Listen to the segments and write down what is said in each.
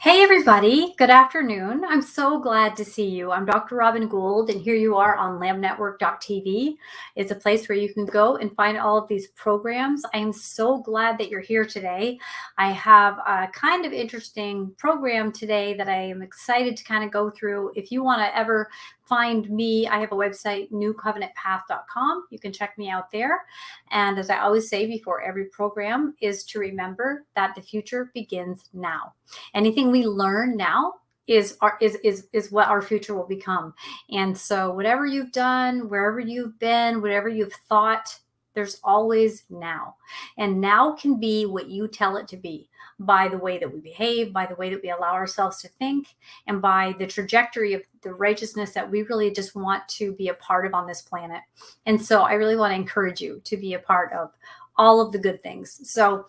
Hey everybody, good afternoon. I'm so glad to see you. I'm Dr. Robin Gould, and here you are on lamnetwork.tv. It's a place where you can go and find all of these programs. I am so glad that you're here today. I have a kind of interesting program today that I am excited to kind of go through. If you want to ever find me, I have a website, newcovenantpath.com. You can check me out there. And as I always say before every program, is to remember that the future begins now. Anything we learn now is what our future will become. And so whatever you've done, wherever you've been, whatever you've thought, there's always now. And now can be what you tell it to be, by the way that we behave, by the way that we allow ourselves to think, and by the trajectory of the righteousness that we really just want to be a part of on this planet. And so I really want to encourage you to be a part of all of the good things. So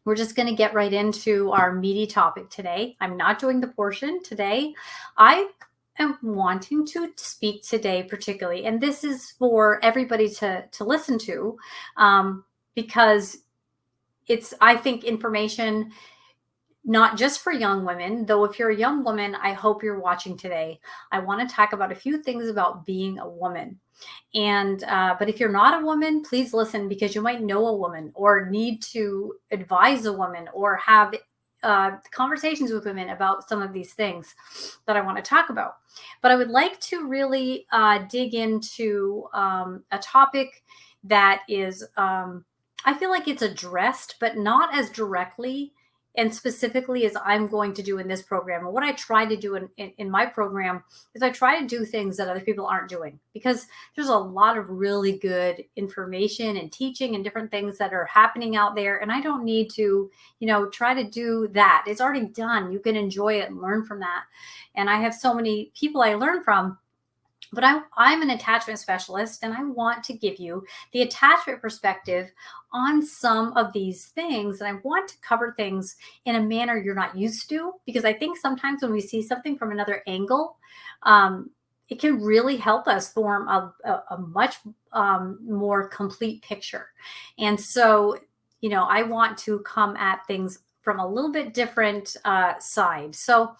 we're just going to get right into our meaty topic today. I'm not doing the portion today. I am wanting to speak today particularly, and this is for everybody to listen to, because it's, I think, information not just for young women, though if you're a young woman, I hope you're watching today. I want to talk about a few things about being a woman. And but if you're not a woman, please listen, because you might know a woman or need to advise a woman or have conversations with women about some of these things that I want to talk about. But I would like to really dig into a topic that is, I feel like it's addressed, but not as directly and specifically as I'm going to do in this program. And what I try to do in my program is I try to do things that other people aren't doing, because there's a lot of really good information and teaching and different things that are happening out there. And I don't need to, try to do that. It's already done. You can enjoy it and learn from that. And I have so many people I learn from. But I'm an attachment specialist, and I want to give you the attachment perspective on some of these things. And I want to cover things in a manner you're not used to, because I think sometimes when we see something from another angle, it can really help us form a much more complete picture. And so, I want to come at things from a little bit different side. So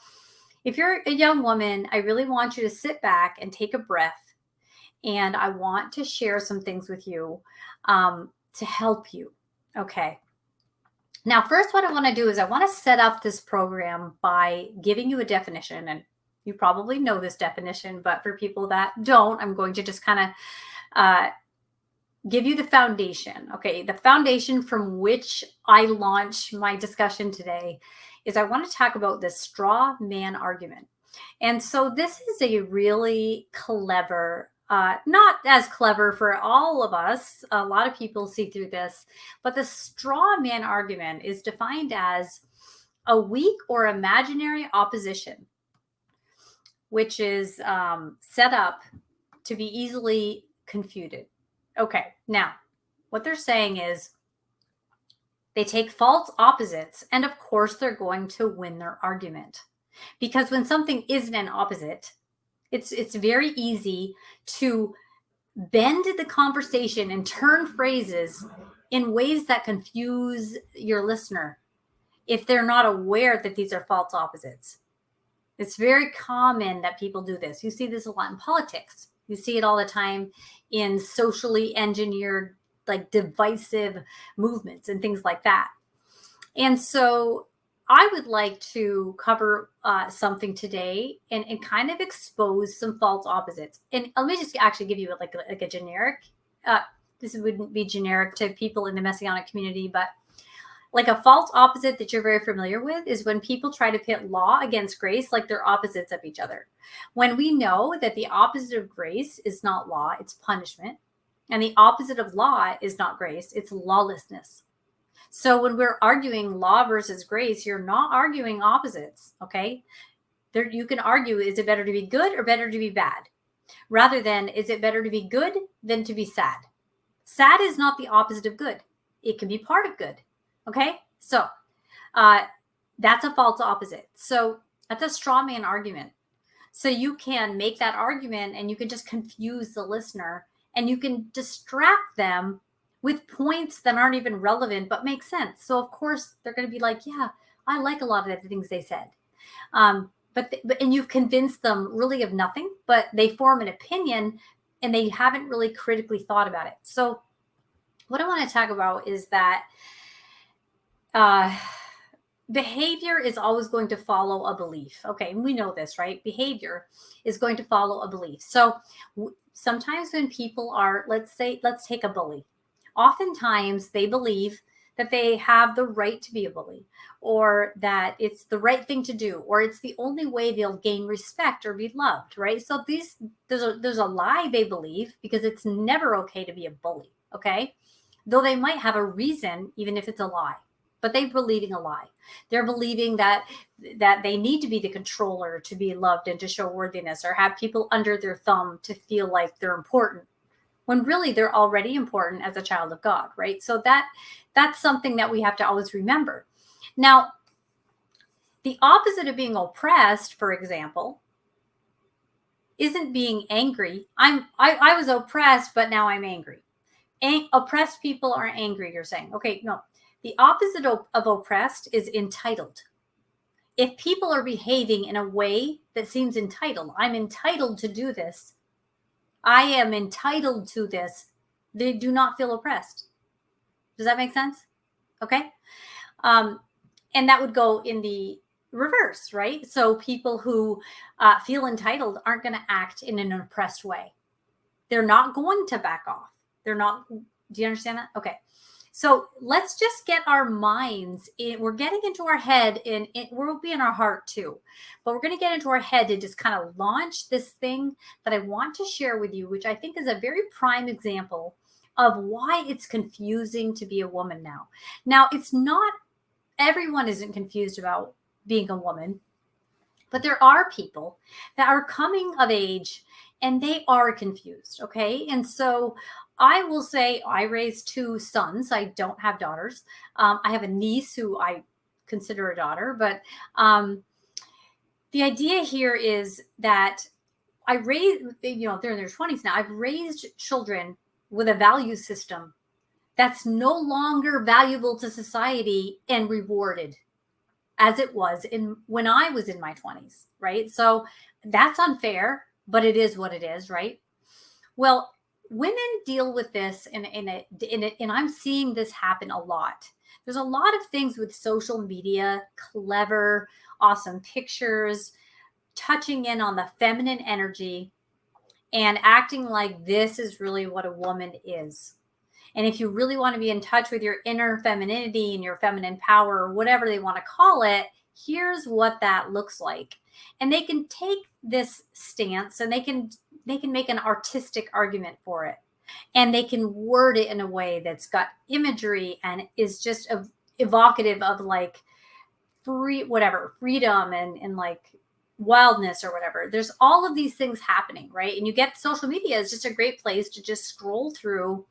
if you're a young woman, I really want you to sit back and take a breath. And I want to share some things with you to help you. Okay. Now, first, what I want to do is I want to set up this program by giving you a definition. And you probably know this definition, but for people that don't, I'm going to just kind of give you the foundation. Okay. The foundation from which I launch my discussion today is I want to talk about the straw man argument. And so this is a really clever, not as clever for all of us. A lot of people see through this, but the straw man argument is defined as a weak or imaginary opposition, which is set up to be easily confuted. Okay, now what they're saying is they take false opposites, and of course they're going to win their argument. Because when something isn't an opposite, it's very easy to bend the conversation and turn phrases in ways that confuse your listener if they're not aware that these are false opposites. It's very common that people do this. You see this a lot in politics. You see it all the time in socially engineered, like divisive movements and things like that. And so I would like to cover something today and kind of expose some false opposites. And let me just actually give you like a generic, this wouldn't be generic to people in the Messianic community, but like a false opposite that you're very familiar with is when people try to pit law against grace, like they're opposites of each other. When we know that the opposite of grace is not law, it's punishment. And the opposite of law is not grace, it's lawlessness. So when we're arguing law versus grace, you're not arguing opposites, okay? There, you can argue, is it better to be good or better to be bad? Rather than, is it better to be good than to be sad? Sad is not the opposite of good. It can be part of good, okay? So that's a false opposite. So that's a straw man argument. So you can make that argument and you can just confuse the listener, and you can distract them with points that aren't even relevant but make sense. So of course they're going to be like, yeah, I like a lot of the things they said. And you've convinced them really of nothing, but they form an opinion and they haven't really critically thought about it. So what I want to talk about is that behavior is always going to follow a belief. Okay, and we know this, right? Behavior is going to follow a belief. So sometimes when people are, let's take a bully. Oftentimes they believe that they have the right to be a bully, or that it's the right thing to do, or it's the only way they'll gain respect or be loved, right? So there's a lie they believe, because it's never okay to be a bully, okay? Though they might have a reason, even if it's a lie. But they're believing a lie. They're believing that they need to be the controller to be loved and to show worthiness, or have people under their thumb to feel like they're important, when really they're already important as a child of God, right? So that's something that we have to always remember. Now, the opposite of being oppressed, for example, isn't being angry. I was oppressed, but now I'm angry. Oppressed people are angry, you're saying. Okay, no. The opposite of oppressed is entitled. If people are behaving in a way that seems entitled, I'm entitled to do this, I am entitled to this, they do not feel oppressed. Does that make sense? Okay. And that would go in the reverse, right? So people who feel entitled aren't going to act in an oppressed way. They're not going to back off. They're not. Do you understand that? Okay. So let's just get our minds in. We're getting into our head, and we'll be in our heart too. But we're going to get into our head to just kind of launch this thing that I want to share with you, which I think is a very prime example of why it's confusing to be a woman now. Now, it's not, everyone isn't confused about being a woman, but there are people that are coming of age and they are confused. Okay. And so I will say I raised two sons. I don't have daughters. I have a niece who I consider a daughter, but the idea here is that I raised, they're in their 20s now. I've raised children with a value system that's no longer valuable to society and rewarded as it was when I was in my 20s, right? So that's unfair, but it is what it is, right? Well, women deal with this, and I'm seeing this happen a lot. There's a lot of things with social media, clever, awesome pictures, touching in on the feminine energy, and acting like this is really what a woman is. And if you really want to be in touch with your inner femininity and your feminine power, or whatever they want to call it, here's what that looks like. And they can take this stance and they can make an artistic argument for it. And they can word it in a way that's got imagery and is just evocative of like freedom and like wildness or whatever. There's all of these things happening, right? And you get social media is just a great place to just scroll through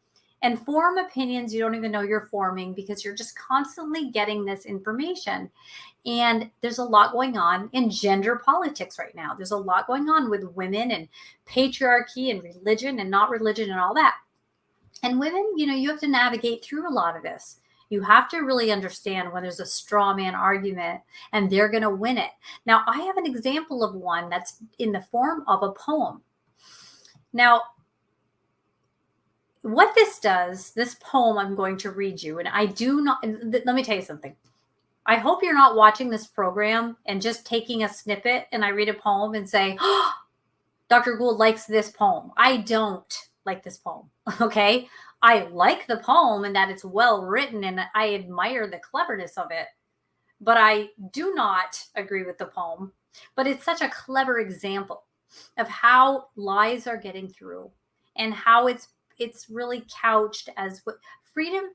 and form opinions you don't even know you're forming, because you're just constantly getting this information. And there's a lot going on in gender politics right now. There's a lot going on with women and patriarchy and religion and not religion and all that. And women, you have to navigate through a lot of this. You have to really understand when there's a straw man argument and they're going to win it. Now, I have an example of one that's in the form of a poem. Now, what this does, this poem I'm going to read you, and I do not, let me tell you something. I hope you're not watching this program and just taking a snippet and I read a poem and say, oh, Dr. Gould likes this poem. I don't like this poem, okay? I like the poem and that it's well written and I admire the cleverness of it, but I do not agree with the poem. But it's such a clever example of how lies are getting through and how it's really couched as what freedom.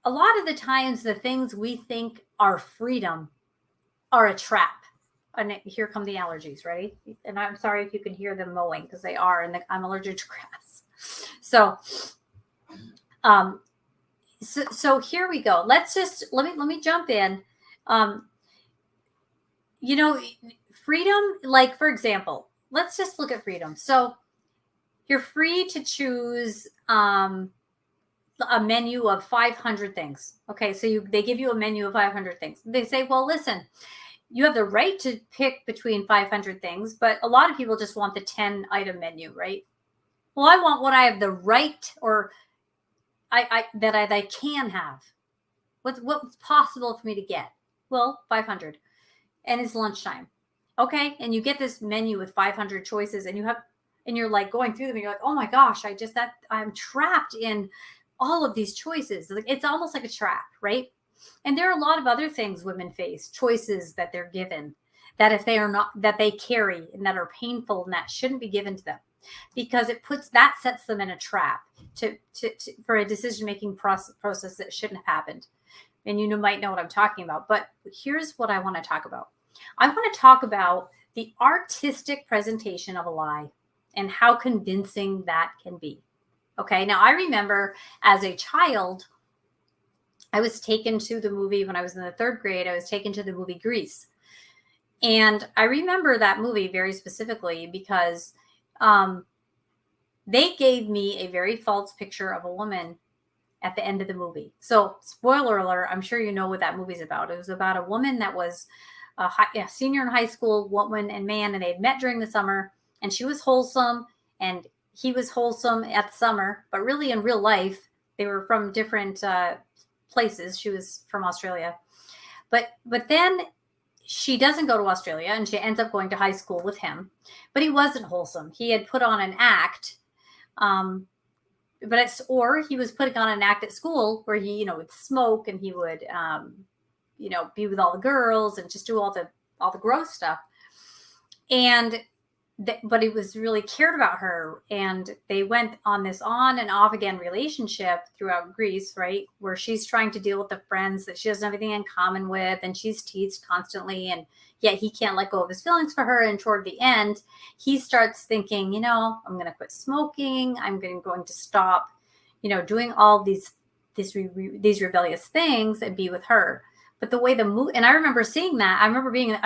A lot of the times the things we think are freedom are a trap. And here come the allergies, right? And I'm sorry if you can hear them mowing, because they are, and I'm allergic to grass. So here we go. Let's just let me jump in. Freedom, like, for example, let's just look at freedom. So you're free to choose a menu of 500 things. Okay, so they give you a menu of 500 things. They say, well, listen, you have the right to pick between 500 things, but a lot of people just want the 10 item menu, right? Well, I want what I have the right, or I can have. What's possible for me to get? Well, 500, and it's lunchtime. Okay, and you get this menu with 500 choices, and you're like going through them, and you're like, oh my gosh, I'm trapped in all of these choices. Like, it's almost like a trap, right? And there are a lot of other things women face, choices that they're given, that if they are not, that they carry and that are painful and that shouldn't be given to them, because that sets them in a trap for a decision-making process that shouldn't have happened. And you might know what I'm talking about, but here's what I want to talk about. I want to talk about the artistic presentation of a lie and how convincing that can be. Okay, now I remember as a child, I was taken to the movie when I was in the 3rd grade. I was taken to the movie Grease. And I remember that movie very specifically because they gave me a very false picture of a woman at the end of the movie. So, spoiler alert, I'm sure you know what that movie's about. It was about a woman that was a senior in high school, woman and man, and they'd met during the summer, and she was wholesome, and he was wholesome at the summer, but really in real life, they were from different places. She was from Australia. But then she doesn't go to Australia, and she ends up going to high school with him. But he wasn't wholesome. He had put on an act, or he was putting on an act at school where he, would smoke, and he would, be with all the girls and just do all the gross stuff. But he was really cared about her, and they went on this on and off again relationship throughout Greece, right? Where she's trying to deal with the friends that she doesn't have anything in common with, and she's teased constantly, and yet he can't let go of his feelings for her. And toward the end, he starts thinking, I'm going to quit smoking. I'm going to stop, doing all these rebellious things and be with her. But the way the movie, and I remember seeing that, I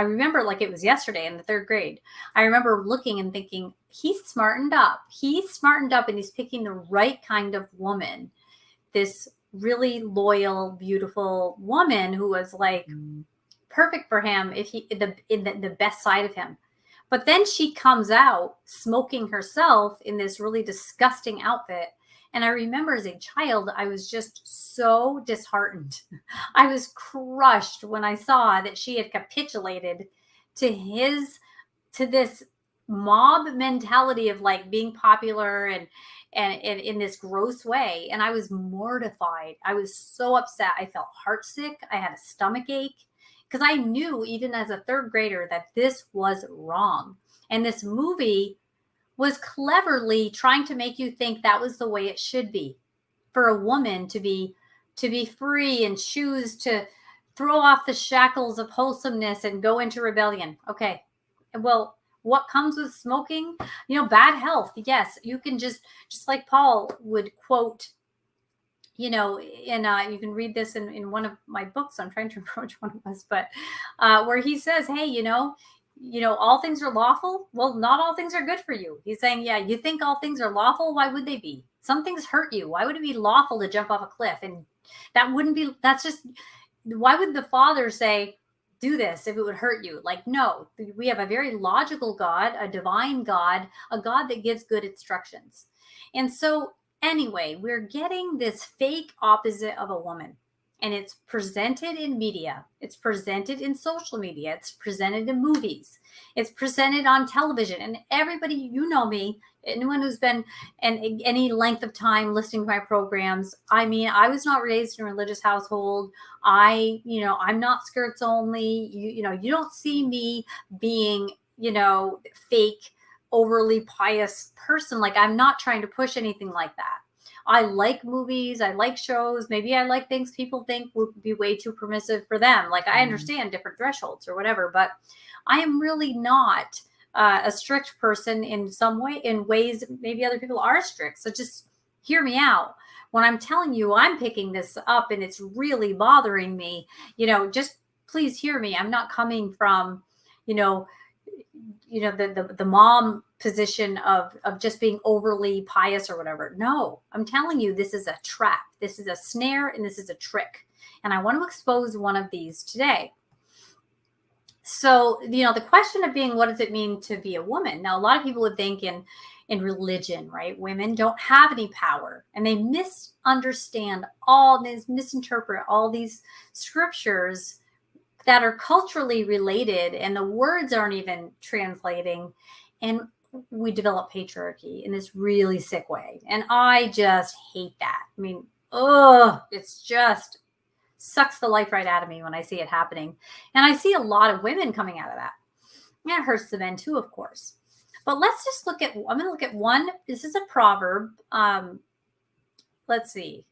remember like it was yesterday in the 3rd grade. I remember looking and thinking, he's smartened up. And he's picking the right kind of woman. This really loyal, beautiful woman who was like perfect for him if he, in the best side of him. But then she comes out smoking herself in this really disgusting outfit. And I remember as a child, I was just so disheartened. I was crushed when I saw that she had capitulated to this mob mentality of like being popular and in this gross way. And I was mortified. I was so upset. I felt heartsick. I had a stomach ache because I knew even as a 3rd grader that this was wrong. And this movie was cleverly trying to make you think that was the way it should be for a woman to be free and choose to throw off the shackles of wholesomeness and go into rebellion. Okay. Well, what comes with smoking? Bad health. Yes. You can just like Paul would quote, you can read this in one of my books. I'm trying to remember which one it was, but where he says, hey, all things are lawful. Well, not all things are good for you. He's saying, yeah, you think all things are lawful? Why would they be? Some things hurt you. Why would it be lawful to jump off a cliff? And why would the Father say, do this if it would hurt you? Like, no, we have a very logical God, a divine God, a God that gives good instructions. And so anyway, we're getting this fake opposite of a woman. And it's presented in media. It's presented in social media. It's presented in movies. It's presented on television. And everybody, me, anyone who's been any length of time listening to my programs, I was not raised in a religious household. I'm not skirts only. You don't see me being, fake, overly pious person. Like, I'm not trying to push anything like that. I like movies. I like shows. Maybe I like things people think would be way too permissive for them. Like, I understand different thresholds or whatever, but I am really not a strict person in some way, in ways maybe other people are strict. So just hear me out. When I'm telling you I'm picking this up and it's really bothering me, just please hear me. I'm not coming from, the mom position of just being overly pious or whatever. No, I'm telling you, this is a trap. This is a snare and this is a trick. And I want to expose one of these today. So, the question of being, what does it mean to be a woman? Now, a lot of people would think in religion, right? Women don't have any power, and they misunderstand misinterpret all these scriptures that are culturally related, and the words aren't even translating. And we develop patriarchy in this really sick way. And I just hate that. I mean, it's just sucks the life right out of me when I see it happening. And I see a lot of women coming out of that. And it hurts the men too, of course. But let's just I'm going to look at one. This is a proverb. Let's see,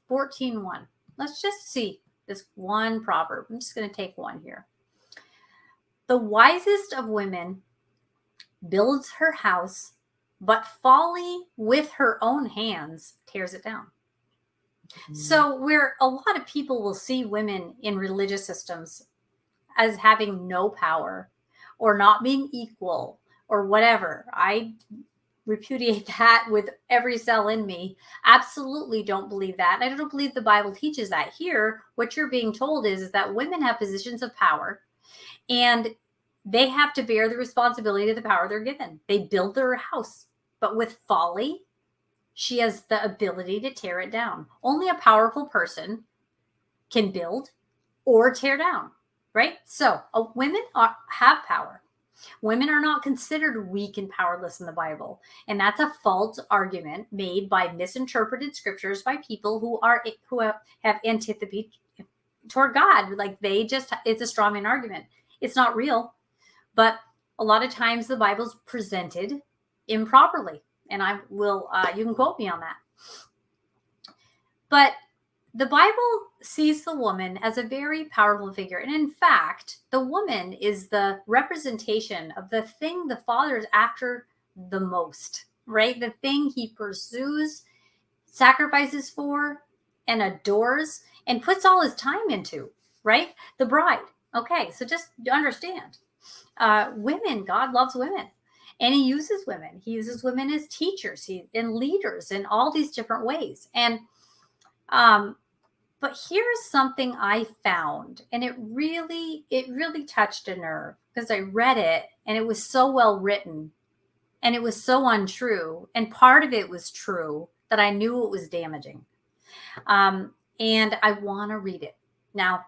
14:1. Let's just see this one proverb. I'm just going to take one here. The wisest of women builds her house, but folly with her own hands tears it down. Mm-hmm. So where a lot of people will see women in religious systems as having no power or not being equal or whatever, I repudiate that with every cell in me. Absolutely don't believe that. And I don't believe the Bible teaches that. Here, what you're being told is that women have positions of power and they have to bear the responsibility of the power they're given. They build their house, but with folly, she has the ability to tear it down. Only a powerful person can build or tear down, right? So women have power. Women are not considered weak and powerless in the Bible. And that's a false argument made by misinterpreted scriptures by people who have antipathy toward God. Like it's a straw man argument. It's not real. But a lot of times the Bible's presented improperly. And I will, you can quote me on that. But the Bible sees the woman as a very powerful figure. And in fact, the woman is the representation of the thing the Father is after the most, right? The thing he pursues, sacrifices for, and adores, and puts all his time into, right? The bride. Okay, so just understand. Women, God loves women. And he uses women. He uses women as teachers and leaders in all these different ways. And but here's something I found, and it really touched a nerve because I read it and it was so well written and it was so untrue. And part of it was true that I knew it was damaging. And I want to read it. Now,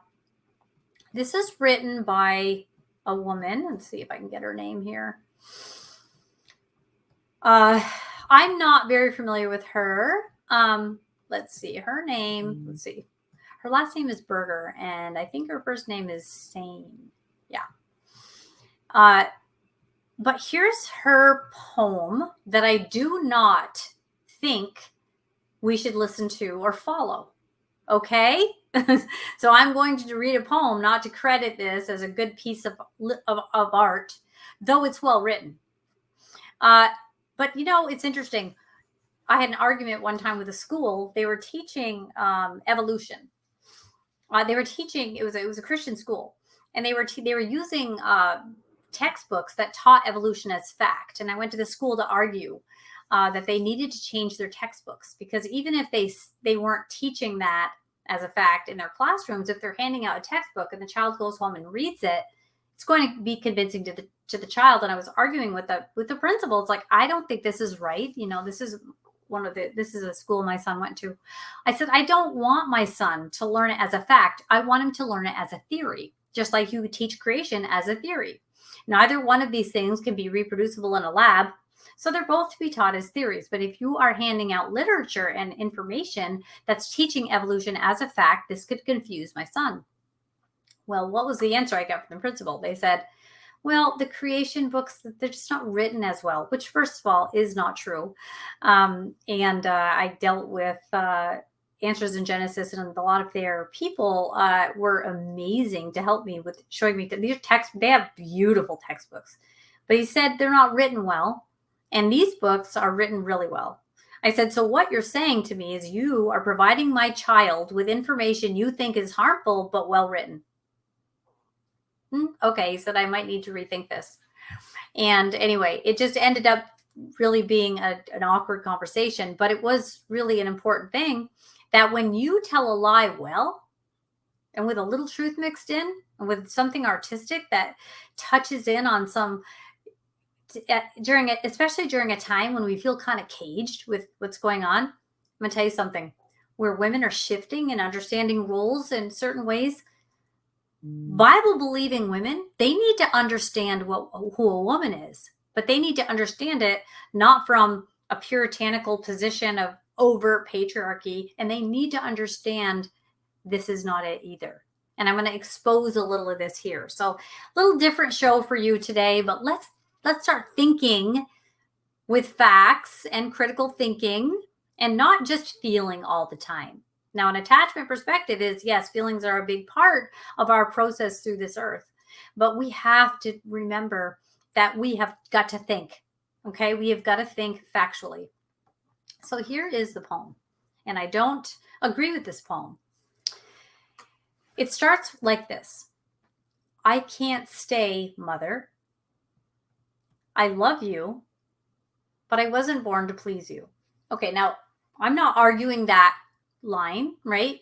this is written by a woman. Let's see if I can get her name here. I'm not very familiar with her. Let's see her name. Let's see. Her last name is Berger, and I think her first name is Sane. Yeah. But here's her poem that I do not think we should listen to or follow. Okay? So I'm going to read a poem, not to credit this as a good piece of art, though it's well written. But it's interesting. I had an argument one time with a school. They were teaching evolution. They were teaching. It was a Christian school, and they were using textbooks that taught evolution as fact. And I went to the school to argue that they needed to change their textbooks because even if they weren't teaching that as a fact in their classrooms, if they're handing out a textbook and the child goes home and reads it, it's going to be convincing to the child. And I was arguing with the principal. It's like, I don't think this is right. This is a school my son went to. I said, I don't want my son to learn it as a fact. I want him to learn it as a theory, just like you would teach creation as a theory. Neither one of these things can be reproducible in a lab. So they're both to be taught as theories. But if you are handing out literature and information that's teaching evolution as a fact, this could confuse my son. Well, what was the answer I got from the principal? They said, well, the creation books, they're just not written as well, which first of all is not true. I dealt with Answers in Genesis, and a lot of their people were amazing to help me with showing me that these texts, they have beautiful textbooks. But he said they're not written well, and these books are written really well. I said, so what you're saying to me is you are providing my child with information you think is harmful but well written. Okay, he said, I might need to rethink this. And anyway, it just ended up really being an awkward conversation, but it was really an important thing that when you tell a lie well, and with a little truth mixed in, and with something artistic that touches in on some especially during a time when we feel kind of caged with what's going on. I'm gonna tell you something. Where women are shifting and understanding roles in certain ways, Bible believing women, they need to understand who a woman is, but they need to understand it not from a puritanical position of overt patriarchy, and they need to understand this is not it either. And I'm going to expose a little of this here. So, a little different show for you today, but let's start thinking with facts and critical thinking and not just feeling all the time. Now, an attachment perspective is, yes, feelings are a big part of our process through this earth, but we have to remember that we have got to think, okay? We have got to think factually. So here is the poem, and I don't agree with this poem. It starts like this. I can't stay, mother. I love you, but I wasn't born to please you. Okay, now I'm not arguing that line, right?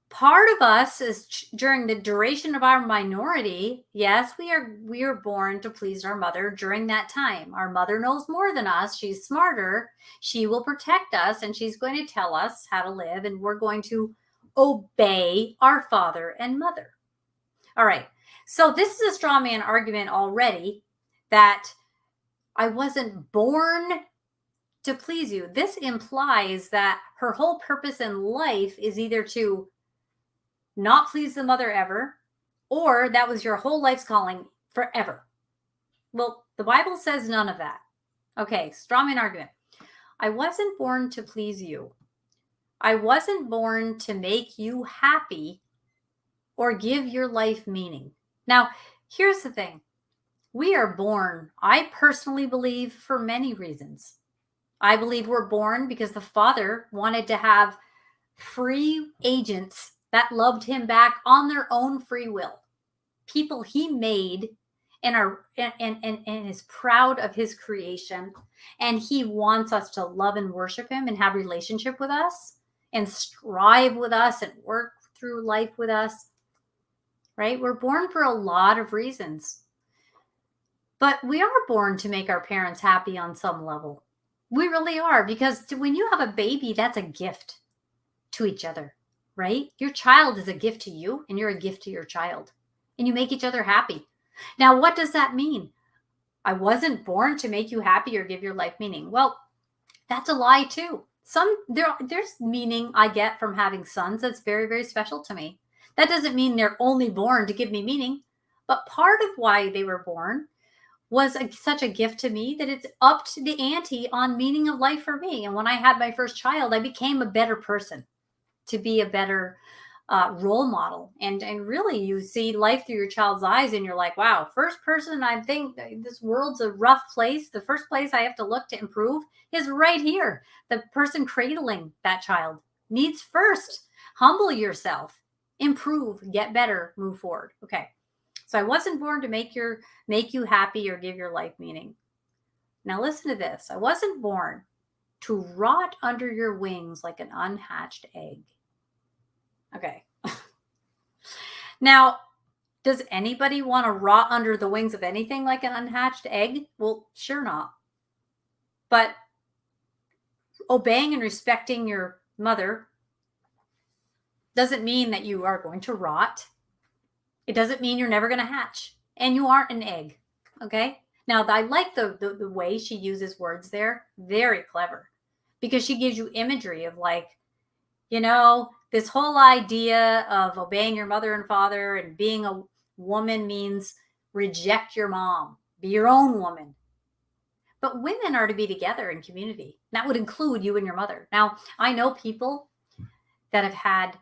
Part of us is during the duration of our minority, yes, we are born to please our mother during that time. Our mother knows more than us. She's smarter. She will protect us, and she's going to tell us how to live, and we're going to obey our father and mother. All right. So this is a straw man argument already that I wasn't born to please you. This implies that her whole purpose in life is either to not please the mother ever, or that was your whole life's calling forever. Well, the Bible says none of that. Okay, straw man argument. I wasn't born to please you. I wasn't born to make you happy or give your life meaning. Now, here's the thing. We are born, I personally believe, for many reasons. I believe we're born because the Father wanted to have free agents that loved him back on their own free will. People he made and is proud of his creation. And he wants us to love and worship him and have a relationship with us and strive with us and work through life with us. Right? We're born for a lot of reasons. But we are born to make our parents happy on some level. We really are, because when you have a baby, that's a gift to each other, right? Your child is a gift to you, and you're a gift to your child, and you make each other happy. Now, what does that mean? I wasn't born to make you happy or give your life meaning. Well, that's a lie too. There's meaning I get from having sons that's very, very special to me. That doesn't mean they're only born to give me meaning, but part of why they were born was such a gift to me that it's upped the ante on meaning of life for me. And when I had my first child, I became a better person, to be a better role model. And really, you see life through your child's eyes, and you're like, wow, first person, I think this world's a rough place. The first place I have to look to improve is right here. The person cradling that child needs first humble yourself, improve, get better, move forward. Okay. So I wasn't born to make you happy or give your life meaning. Now listen to this. I wasn't born to rot under your wings like an unhatched egg. Okay. Now, does anybody want to rot under the wings of anything like an unhatched egg? Well, sure not. But obeying and respecting your mother doesn't mean that you are going to rot. It doesn't mean you're never going to hatch, and you aren't an egg. Okay. Now, I like the way she uses words there. Very clever, because she gives you imagery of, like, this whole idea of obeying your mother and father and being a woman means reject your mom, be your own woman. But women are to be together in community. That would include you and your mother. Now, I know people that have had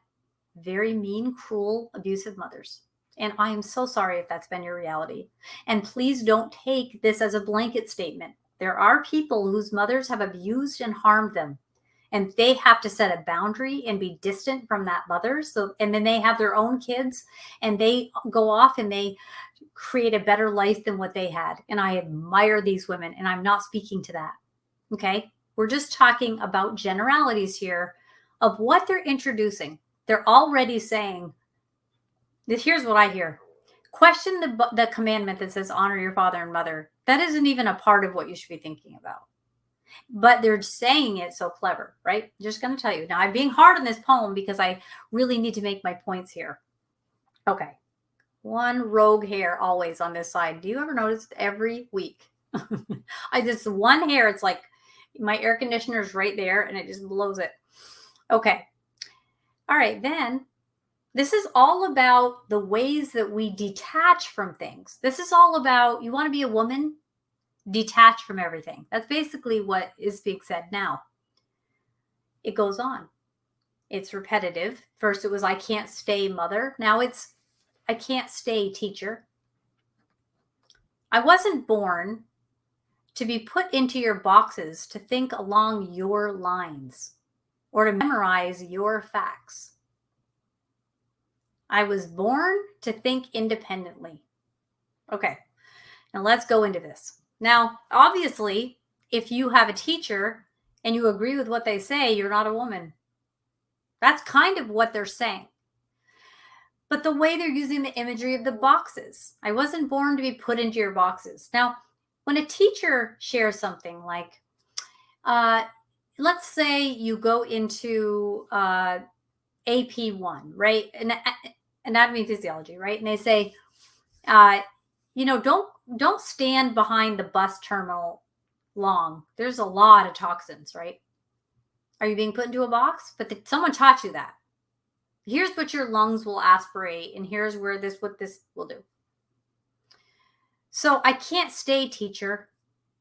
very mean, cruel, abusive mothers. And I am so sorry if that's been your reality. And please don't take this as a blanket statement. There are people whose mothers have abused and harmed them, and they have to set a boundary and be distant from that mother. And then they have their own kids, and they go off and they create a better life than what they had. And I admire these women, and I'm not speaking to that. Okay. We're just talking about generalities here of what they're introducing. They're already saying that here's what I hear. Question the commandment that says honor your father and mother. That isn't even a part of what you should be thinking about. But they're saying it so clever, right? Just going to tell you. Now, I'm being hard on this poem because I really need to make my points here. Okay. One rogue hair always on this side. Do you ever notice every week? I just one hair, it's like my air conditioner is right there and it just blows it. Okay. All right. Then this is all about the ways that we detach from things. This is all about, you want to be a woman? Detach from everything. That's basically what is being said now. It goes on. It's repetitive. First it was, I can't stay mother. Now it's, I can't stay teacher. I wasn't born to be put into your boxes to think along your lines or to memorize your facts. I was born to think independently. Okay, now let's go into this. Now, obviously, if you have a teacher and you agree with what they say, you're not a woman. That's kind of what they're saying. But the way they're using the imagery of the boxes, I wasn't born to be put into your boxes. Now, when a teacher shares something like, let's say you go into AP1, right? Anatomy and physiology, right? And they say, don't stand behind the bus terminal long. There's a lot of toxins, right? Are you being put into a box? But someone taught you that. Here's what your lungs will aspirate, and here's where what this will do. So I can't stay teacher.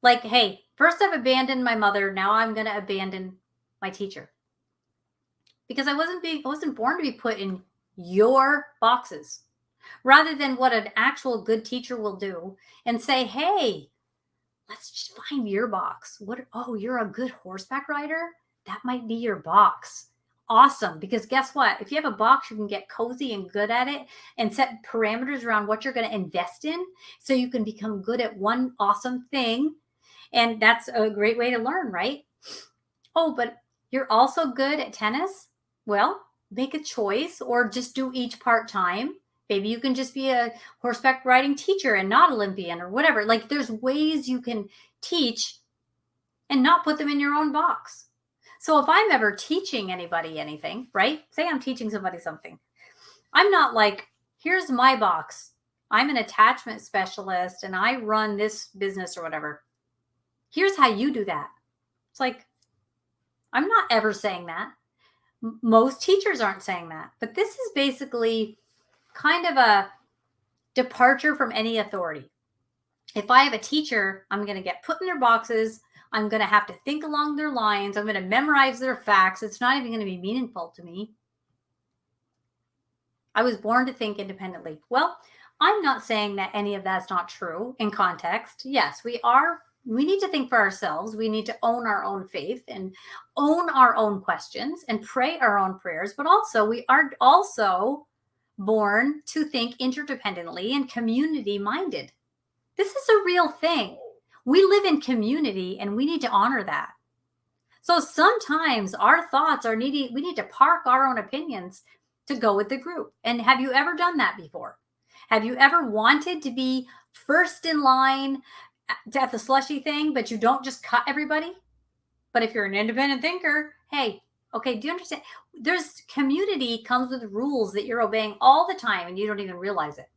Like, hey, first I've abandoned my mother. Now I'm going to abandon my teacher. Because I wasn't born to be put in your boxes. Rather than what an actual good teacher will do and say, hey, let's just find your box. Oh, you're a good horseback rider? That might be your box. Awesome. Because guess what? If you have a box, you can get cozy and good at it and set parameters around what you're going to invest in so you can become good at one awesome thing. And that's a great way to learn, right? Oh, but you're also good at tennis? Well, make a choice or just do each part-time. Maybe you can just be a horseback riding teacher and not Olympian or whatever. Like there's ways you can teach and not put them in your own box. So if I'm ever teaching anybody anything, right? Say I'm teaching somebody something. I'm not like, here's my box. I'm an attachment specialist and I run this business or whatever. Here's how you do that. It's like, I'm not ever saying that. Most teachers aren't saying that. But this is basically kind of a departure from any authority. If I have a teacher, I'm going to get put in their boxes. I'm going to have to think along their lines. I'm going to memorize their facts. It's not even going to be meaningful to me. I was born to think independently. Well, I'm not saying that any of that's not true in context. Yes, we need to think for ourselves. We need to own our own faith and own our own questions and pray our own prayers. But also, we are also born to think interdependently and community minded. This is a real thing. We live in community and we need to honor that. So sometimes our thoughts we need to park our own opinions to go with the group. And have you ever done that before? Have you ever wanted to be first in line at the slushy thing, but you don't just cut everybody? But if you're an independent thinker, hey, okay, do you understand? There's community comes with rules that you're obeying all the time and you don't even realize it.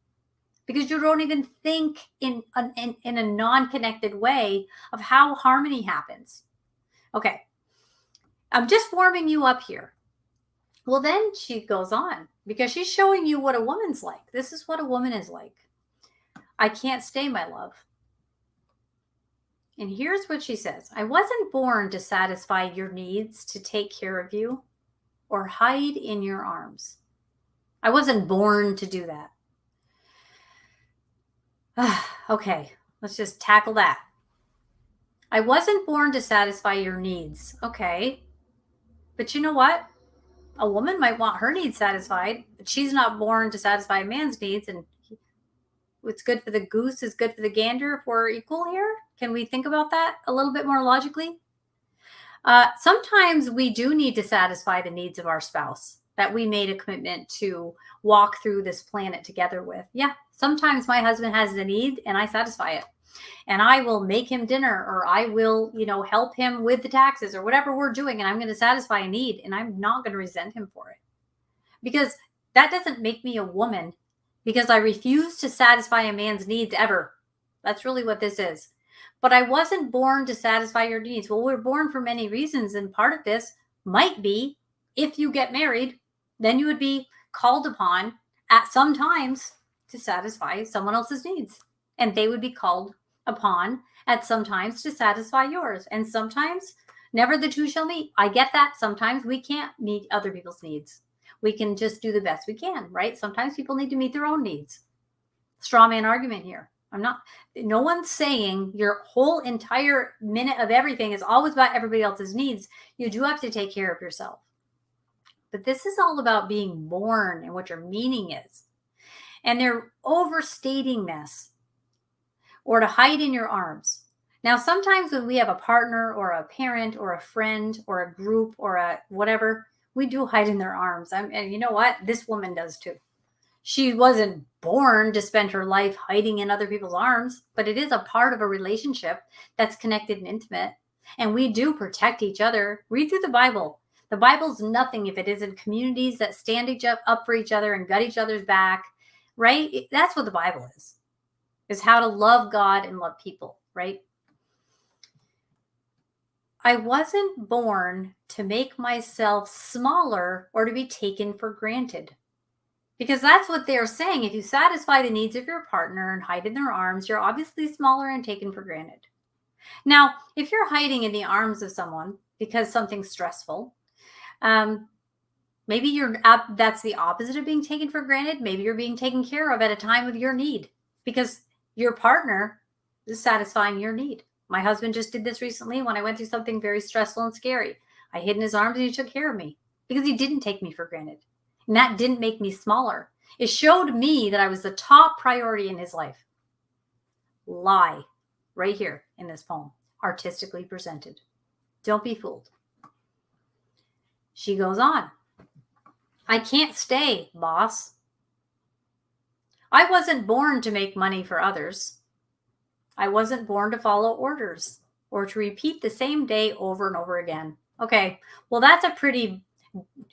Because you don't even think in a non-connected way of how harmony happens. Okay, I'm just warming you up here. Well, then she goes on because she's showing you what a woman's like. This is what a woman is like. I can't stay, my love. And here's what she says. I wasn't born to satisfy your needs, to take care of you, or hide in your arms. I wasn't born to do that. Okay, let's just tackle that. I wasn't born to satisfy your needs. Okay. But you know what? A woman might want her needs satisfied, but she's not born to satisfy a man's needs. And what's good for the goose is good for the gander if we're equal here? Can we think about that a little bit more logically? Sometimes we do need to satisfy the needs of our spouse that we made a commitment to walk through this planet together with. Yeah, sometimes my husband has the need and I satisfy it. And I will make him dinner, or I will, help him with the taxes or whatever we're doing. And I'm going to satisfy a need, and I'm not going to resent him for it, because that doesn't make me a woman because I refuse to satisfy a man's needs ever. That's really what this is. But I wasn't born to satisfy your needs. Well, we're born for many reasons. And part of this might be, if you get married, then you would be called upon at some times to satisfy someone else's needs. And they would be called upon at some times to satisfy yours. And sometimes never the two shall meet. I get that. Sometimes we can't meet other people's needs. We can just do the best we can, right? Sometimes people need to meet their own needs. Straw man argument here. No one's saying your whole entire minute of everything is always about everybody else's needs. You do have to take care of yourself. But this is all about being born and what your meaning is. And they're overstating this, or to hide in your arms. Now, sometimes when we have a partner or a parent or a friend or a group or a whatever, we do hide in their arms. And you know what? This woman does too. She wasn't born to spend her life hiding in other people's arms, but it is a part of a relationship that's connected and intimate. And we do protect each other. Read through the Bible. The Bible's nothing if it isn't communities that stand up for each other and got each other's back, right? That's what the Bible is how to love God and love people, right? I wasn't born to make myself smaller or to be taken for granted. Because that's what they're saying. If you satisfy the needs of your partner and hide in their arms, you're obviously smaller and taken for granted. Now, if you're hiding in the arms of someone because something's stressful, maybe that's the opposite of being taken for granted. Maybe you're being taken care of at a time of your need because your partner is satisfying your need. My husband just did this recently when I went through something very stressful and scary. I hid in his arms and he took care of me because he didn't take me for granted. And that didn't make me smaller. It showed me that I was the top priority in his life. Lie, right here in this poem, artistically presented. Don't be fooled. She goes on. I can't stay, boss. I wasn't born to make money for others. I wasn't born to follow orders or to repeat the same day over and over again. Okay, well, that's a pretty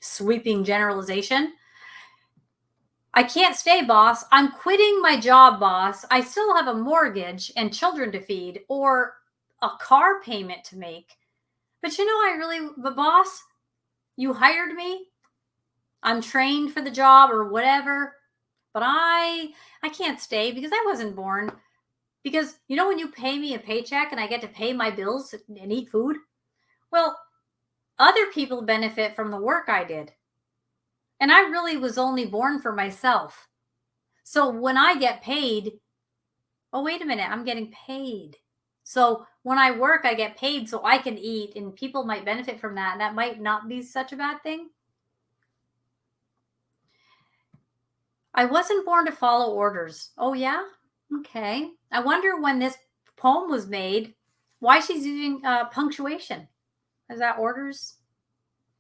sweeping generalization. I can't stay, boss. I'm quitting my job, boss. I still have a mortgage and children to feed or a car payment to make. But but boss, you hired me. I'm trained for the job or whatever. But I can't stay because I wasn't born. Because, when you pay me a paycheck and I get to pay my bills and eat food, well, other people benefit from the work I did. And I really was only born for myself. So when I get paid, oh, wait a minute, I'm getting paid. So when I work, I get paid so I can eat, and people might benefit from that. And that might not be such a bad thing. I wasn't born to follow orders. Oh, yeah? Okay. I wonder when this poem was made, why she's using punctuation. Is that orders?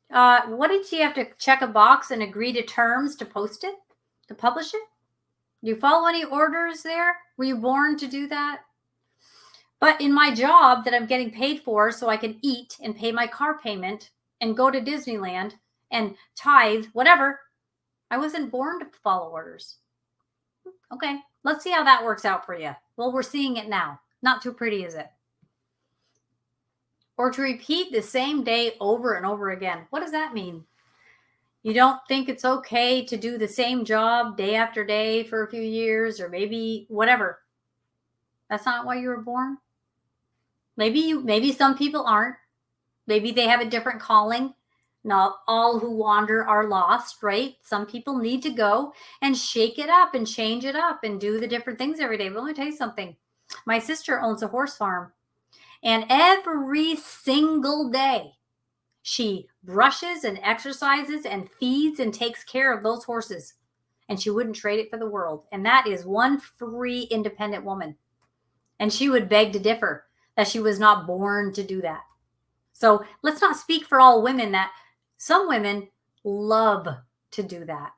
What did she have to check a box and agree to terms to post it, to publish it? Do you follow any orders there? Were you born to do that? But in my job that I'm getting paid for so I can eat and pay my car payment and go to Disneyland and tithe, whatever, I wasn't born to follow orders. Okay, let's see how that works out for you. Well, we're seeing it now. Not too pretty, is it? Or to repeat the same day over and over again. What does that mean? You don't think it's okay to do the same job day after day for a few years, or maybe whatever. That's not why you were born. Maybe some people aren't. Maybe they have a different calling. Not all who wander are lost, right? Some people need to go and shake it up and change it up and do the different things every day. But let me tell you something. My sister owns a horse farm. And every single day, she brushes and exercises and feeds and takes care of those horses. and she wouldn't trade it for the world. And that is one free, independent woman. And she would beg to differ that she was not born to do that. So let's not speak for all women that some women love to do that.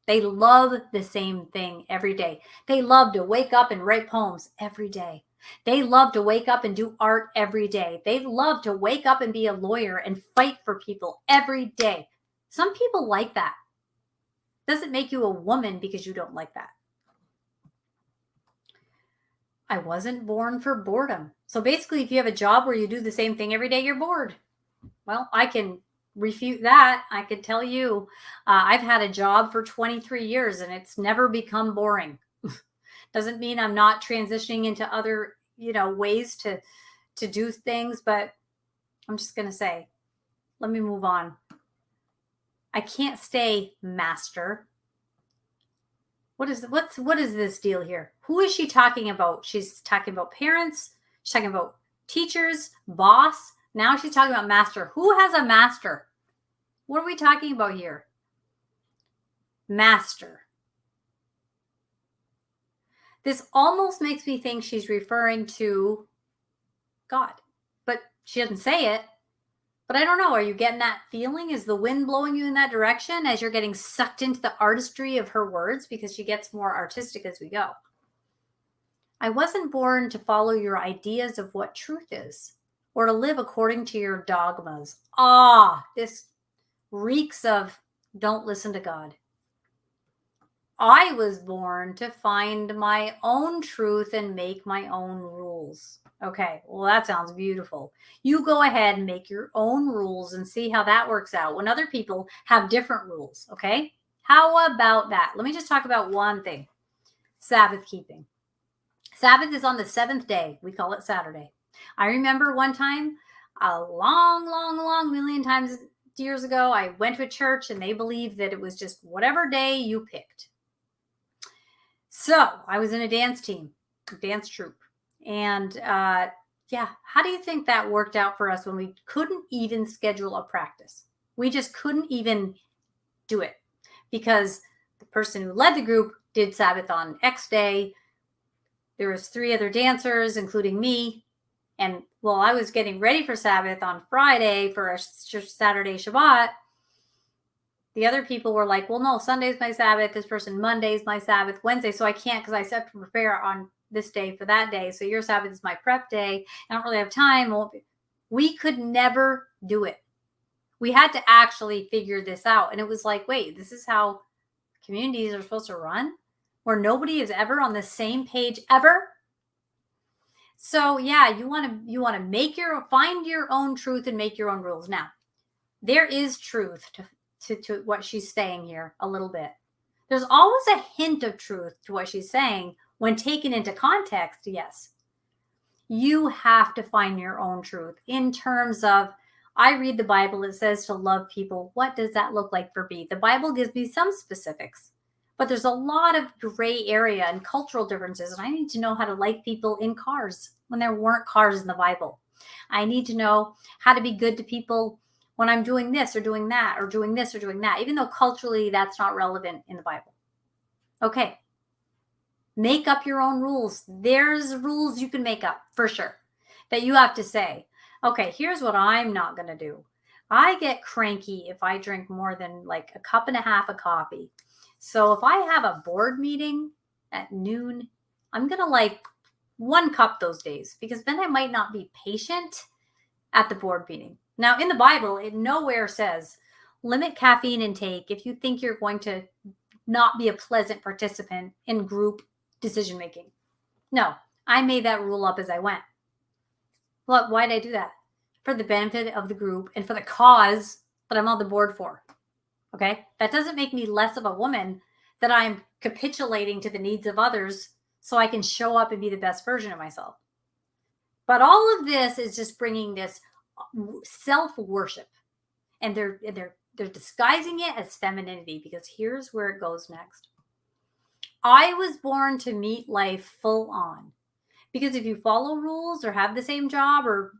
They love the same thing every day. They love to wake up and write poems every day. They love to wake up and do art every day. They love to wake up and be a lawyer and fight for people every day. Some people like that. Doesn't make you a woman because you don't like that. I wasn't born for boredom. So basically, if you have a job where you do the same thing every day, you're bored. Well, I can refute that. I can tell you, I've had a job for 23 years and it's never become boring. Doesn't mean I'm not transitioning into other, ways to do things, but I'm just going to say, let me move on. I can't stay master. What is this deal here? Who is she talking about? She's talking about parents. She's talking about teachers, boss. Now she's talking about master. Who has a master? What are we talking about here? Master. This almost makes me think she's referring to God, but she doesn't say it. But I don't know. Are you getting that feeling? Is the wind blowing you in that direction as you're getting sucked into the artistry of her words? Because she gets more artistic as we go. I wasn't born to follow your ideas of what truth is or to live according to your dogmas. This reeks of don't listen to God. I was born to find my own truth and make my own rules. Okay, well, that sounds beautiful. You go ahead and make your own rules and see how that works out when other people have different rules, okay? How about that? Let me just talk about one thing. Sabbath keeping. Sabbath is on the 7th day. We call it Saturday. I remember one time, a long million times years ago, I went to a church and they believed that it was just whatever day you picked. So I was in a dance troupe. And how do you think that worked out for us when we couldn't even schedule a practice? We just couldn't even do it because the person who led the group did Sabbath on X day. There was 3 other dancers, including me. And while I was getting ready for Sabbath on Friday for a Saturday Shabbat, the other people were like, well, no, Sunday's my Sabbath. This person, Monday's my Sabbath. Wednesday, so I can't because I have to prepare on this day for that day. So your Sabbath is my prep day. I don't really have time. We could never do it. We had to actually figure this out. And it was like, wait, this is how communities are supposed to run? Where nobody is ever on the same page ever? So yeah, you want to find your own truth and make your own rules. Now, there is truth to what she's saying here a little bit. There's always a hint of truth to what she's saying when taken into context. Yes, you have to find your own truth in terms of, I read the Bible, it says to love people. What does that look like for me? The Bible gives me some specifics, but there's a lot of gray area and cultural differences. And I need to know how to like people in cars when there weren't cars in the Bible. I need to know how to be good to people when I'm doing this or doing that or doing this or doing that, even though culturally that's not relevant in the Bible. Okay. Make up your own rules. There's rules you can make up for sure that you have to say, okay, here's what I'm not going to do. I get cranky if I drink more than like a cup and a half of coffee. So if I have a board meeting at noon, I'm going to like 1 cup those days because then I might not be patient at the board meeting. Now, in the Bible, it nowhere says limit caffeine intake if you think you're going to not be a pleasant participant in group decision making. No, I made that rule up as I went. Well, why did I do that? For the benefit of the group and for the cause that I'm on the board for. Okay? That doesn't make me less of a woman that I'm capitulating to the needs of others so I can show up and be the best version of myself. But all of this is just bringing this self-worship, and they're disguising it as femininity, because here's where it goes next. I was born to meet life full on, because if you follow rules or have the same job or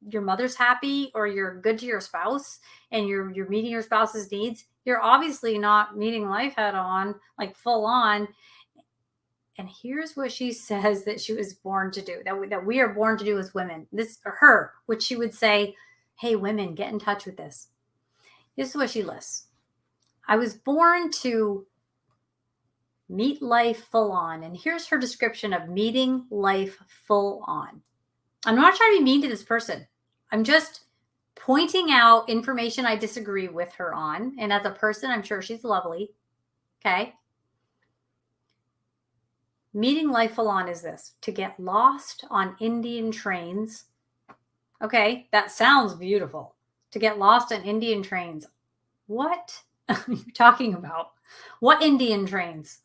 your mother's happy or you're good to your spouse and you're meeting your spouse's needs, You're obviously not meeting life head on, like full on. And here's what she says that she was born to do, that we are born to do as women. This, or her, which she would say, hey, women, get in touch with this. This is what she lists. I was born to meet life full on. And here's her description of meeting life full on. I'm not trying to be mean to this person. I'm just pointing out information I disagree with her on. And as a person, I'm sure she's lovely. Okay. Meeting life full on is this: to get lost on Indian trains. Okay, that sounds beautiful. To get lost on Indian trains. What are you talking about? What Indian trains?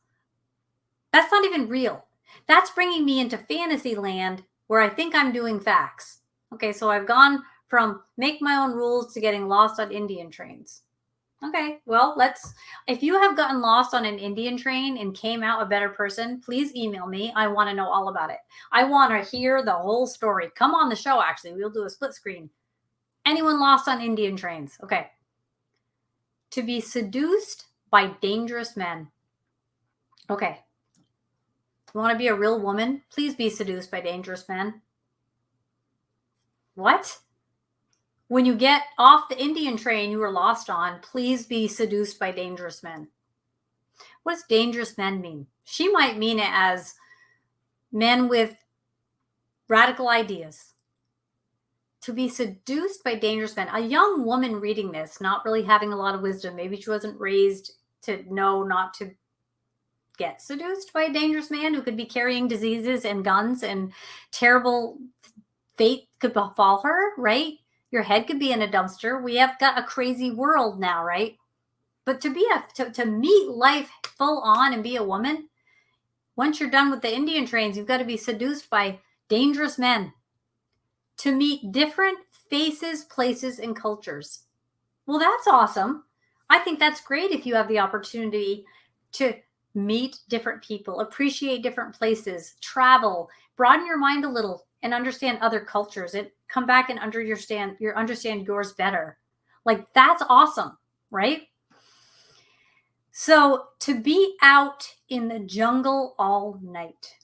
That's not even real. That's bringing me into fantasy land where I think I'm doing facts. Okay, so I've gone from make my own rules to getting lost on Indian trains. Okay, well, if you have gotten lost on an Indian train and came out a better person, please email me. I want to know all about it. I want to hear the whole story. Come on the show, actually. We'll do a split screen. Anyone lost on Indian trains? Okay. To be seduced by dangerous men. Okay. You want to be a real woman? Please be seduced by dangerous men. What? When you get off the Indian train you were lost on, please be seduced by dangerous men. What does dangerous men mean? She might mean it as men with radical ideas. To be seduced by dangerous men. A young woman reading this, not really having a lot of wisdom. Maybe she wasn't raised to know not to get seduced by a dangerous man who could be carrying diseases and guns, and terrible fate could befall her, right? Your head could be in a dumpster. We have got a crazy world now, right? But to meet life full on and be a woman, once you're done with the Indian trains, you've got to be seduced by dangerous men. To meet different faces, places, and cultures. Well, that's awesome. I think that's great if you have the opportunity to meet different people, appreciate different places, travel, broaden your mind a little, and understand other cultures, and come back and understand yours better. Like, that's awesome, right? So to be out in the jungle all night.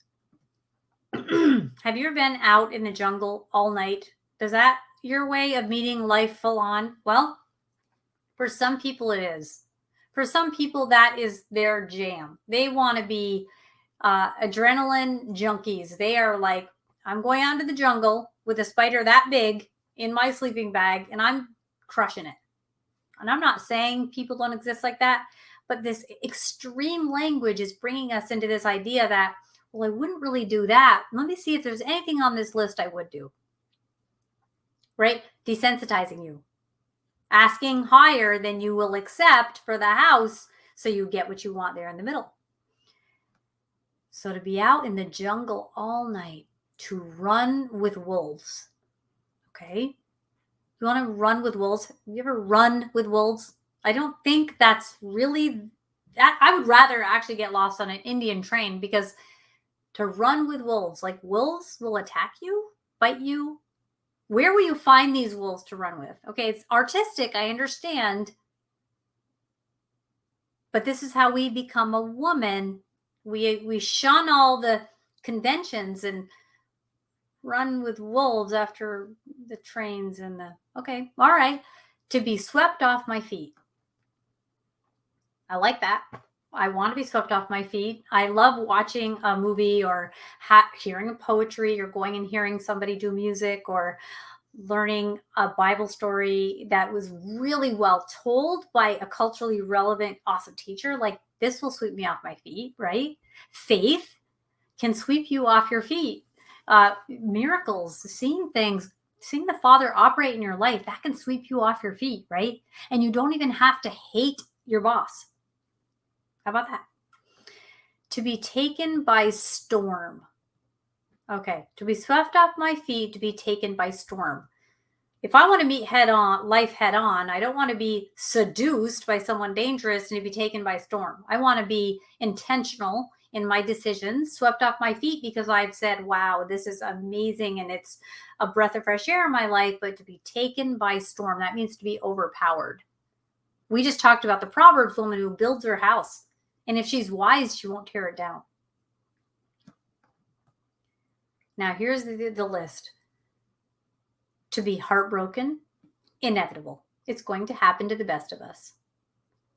Have you ever been out in the jungle all night? Is that your way of meeting life full on? Well, for some people it is. For some people, that is their jam. They want to be adrenaline junkies. They are like, I'm going out into the jungle with a spider that big in my sleeping bag, and I'm crushing it. And I'm not saying people don't exist like that, but this extreme language is bringing us into this idea that, well, I wouldn't really do that. Let me see if there's anything on this list I would do. Right? Desensitizing you. Asking higher than you will accept for the house so you get what you want there in the middle. So to be out in the jungle all night, to run with wolves. Okay? You want to run with wolves? Have you ever run with wolves? I don't think that's really that. I would rather actually get lost on an Indian train, because to run with wolves, like, wolves will attack you, bite you. Where will you find these wolves to run with? Okay, it's artistic, I understand. But this is how we become a woman. We shun all the conventions and run with wolves after the trains and the, okay, all right. To be swept off my feet. I like that. I want to be swept off my feet. I love watching a movie, or hearing a poetry, or going and hearing somebody do music, or learning a Bible story that was really well told by a culturally relevant, awesome teacher. Like, this will sweep me off my feet, right? Faith can sweep you off your feet. Miracles, seeing things, seeing the Father operate in your life, that can sweep you off your feet, right? And you don't even have to hate your boss. How about that? To be taken by storm. Okay, to be swept off my feet, to be taken by storm. If I want to meet life head on, I don't want to be seduced by someone dangerous and to be taken by storm. I want to be intentional in my decisions, swept off my feet because I've said, wow, this is amazing and it's a breath of fresh air in my life. But to be taken by storm, that means to be overpowered. We just talked about the Proverbs woman who builds her house. And if she's wise, she won't tear it down. Now, here's the list. To be heartbroken, inevitable. It's going to happen to the best of us.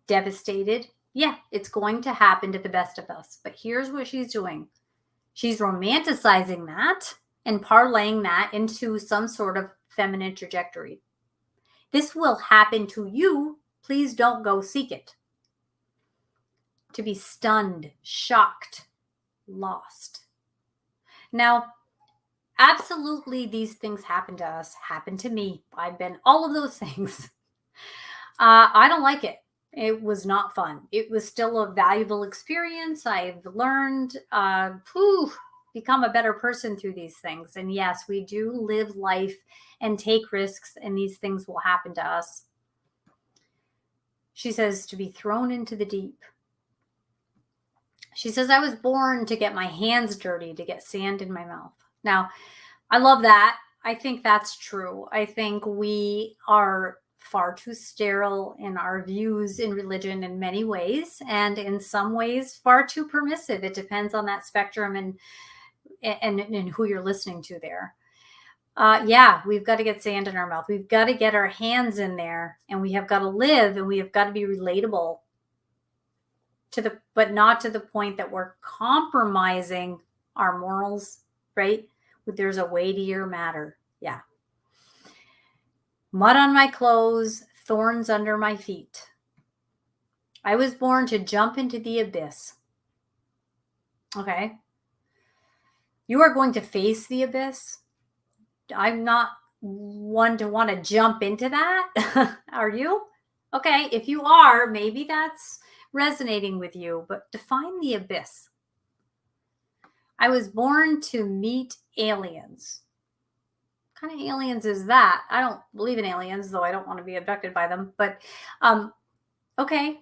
Devastated, yeah, it's going to happen to the best of us. But here's what she's doing. She's romanticizing that and parlaying that into some sort of feminine trajectory. This will happen to you. Please don't go seek it. To be stunned, shocked, lost. Now, absolutely, these things happen to us, happen to me. I've been all of those things. I don't like it. It was not fun. It was still a valuable experience. I've learned, become a better person through these things. And yes, we do live life and take risks, and these things will happen to us. She says to be thrown into the deep. She says, I was born to get my hands dirty, to get sand in my mouth. Now, I love that. I think that's true. I think we are far too sterile in our views in religion in many ways, and in some ways far too permissive. It depends on that spectrum and who you're listening to there. Yeah, we've got to get sand in our mouth. We've got to get our hands in there, and we have got to live, and we have got to be relatable but not to the point that we're compromising our morals, right? There's a weightier matter. Yeah. Mud on my clothes, thorns under my feet. I was born to jump into the abyss. Okay. You are going to face the abyss. I'm not one to want to jump into that. Are you? Okay. If you are, maybe that's resonating with you, but define the abyss. I was born to meet aliens. What kind of aliens is that? I don't believe in aliens, though I don't want to be abducted by them. But okay,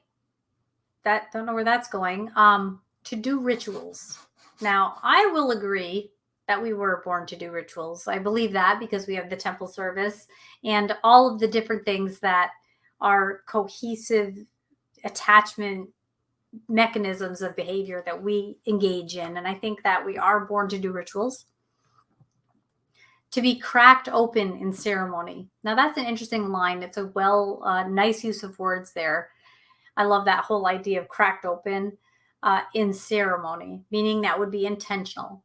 don't know where that's going. To do rituals. Now, I will agree that we were born to do rituals. I believe that because we have the temple service and all of the different things that are cohesive attachment mechanisms of behavior that we engage in. And I think that we are born to do rituals. To be cracked open in ceremony. Now that's an interesting line. It's a nice use of words there. I love that whole idea of cracked open in ceremony, meaning that would be intentional.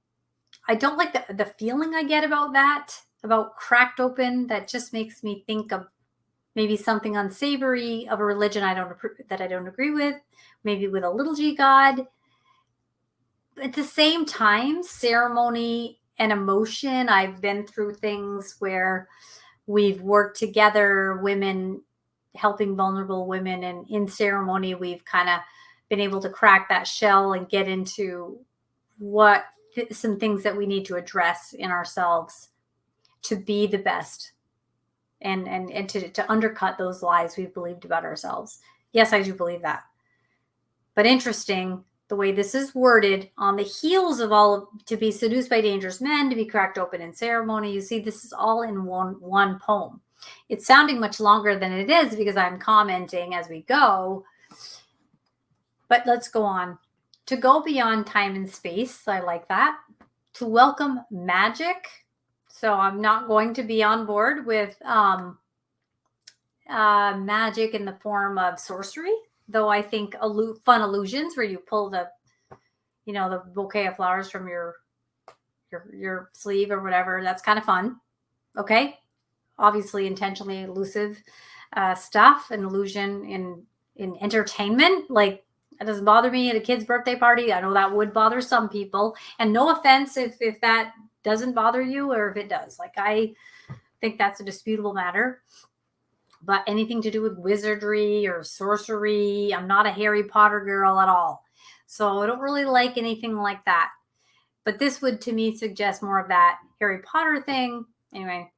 I don't like the feeling I get about that, about cracked open. That just makes me think of maybe something unsavory of a religion that I don't agree with, maybe with a little g God. At the same time, ceremony and emotion, I've been through things where we've worked together, women helping vulnerable women, and in ceremony, we've kind of been able to crack that shell and get into some things that we need to address in ourselves to be the best. And to undercut those lies we've believed about ourselves. Yes, I do believe that. But interesting, the way this is worded, on the heels of to be seduced by dangerous men, to be cracked open in ceremony. You see, this is all in one poem. It's sounding much longer than it is because I'm commenting as we go. But let's go on. To go beyond time and space, I like that. To welcome magic. So I'm not going to be on board with magic in the form of sorcery, though I think fun illusions where you pull the bouquet of flowers from your sleeve or whatever. That's kind of fun. Okay. Obviously intentionally elusive stuff and illusion in entertainment. Like, that doesn't bother me at a kid's birthday party. I know that would bother some people, and no offense if that doesn't bother you, or if it does. Like, I think that's a disputable matter. But anything to do with wizardry or sorcery, I'm not a Harry Potter girl at all. So I don't really like anything like that. But this would, to me, suggest more of that Harry Potter thing. Anyway,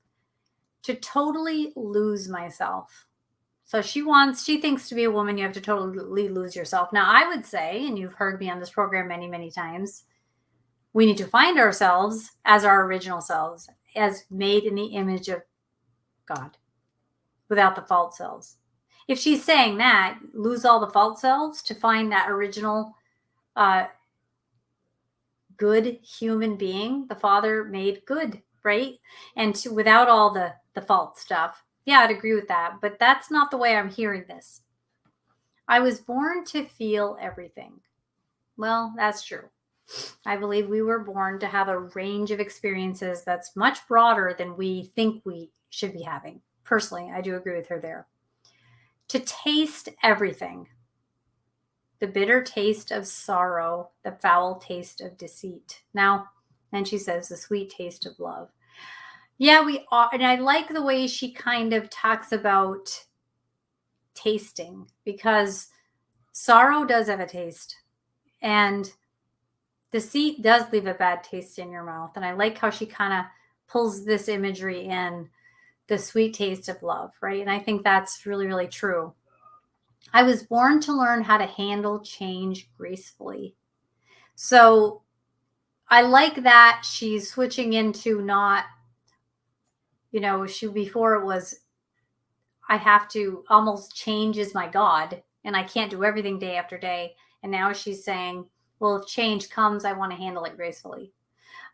to totally lose myself. So she thinks to be a woman, you have to totally lose yourself. Now, I would say, and you've heard me on this program many, many times, we need to find ourselves as our original selves, as made in the image of God, without the false selves. if she's saying that, lose all the false selves to find that original good human being the Father made good, right? And without all the false stuff. Yeah, I'd agree with that. But that's not the way I'm hearing this. I was born to feel everything. Well, that's true. I believe we were born to have a range of experiences that's much broader than we think we should be having. Personally, I do agree with her there. To taste everything. The bitter taste of sorrow, the foul taste of deceit. Now, and she says, the sweet taste of love. Yeah, we are. And I like the way she kind of talks about tasting, because sorrow does have a taste. And deceit does leave a bad taste in your mouth. And I like how she kind of pulls this imagery in, the sweet taste of love, right? And I think that's really, really true. I was born to learn how to handle change gracefully. So I like that she's switching into not, before it was, I have to almost change is my God and I can't do everything day after day. And now she's saying, well, if change comes, I want to handle it gracefully.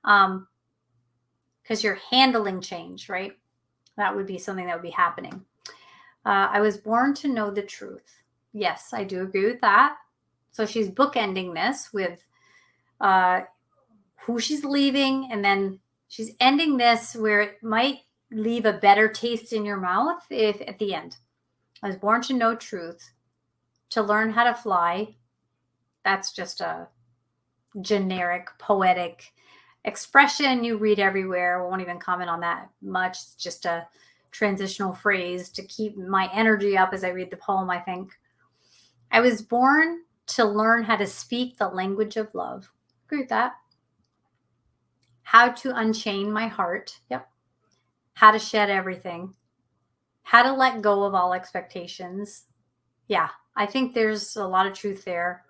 Because you're handling change, right? That would be something that would be happening. I was born to know the truth. Yes, I do agree with that. So she's bookending this with who she's leaving, and then she's ending this where it might leave a better taste in your mouth if at the end. I was born to know truth, to learn how to fly. That's just a generic, poetic expression you read everywhere. I won't even comment on that much. It's just a transitional phrase to keep my energy up as I read the poem, I think. I was born to learn how to speak the language of love. Agree with that. How to unchain my heart. Yep. How to shed everything. How to let go of all expectations. Yeah, I think there's a lot of truth there.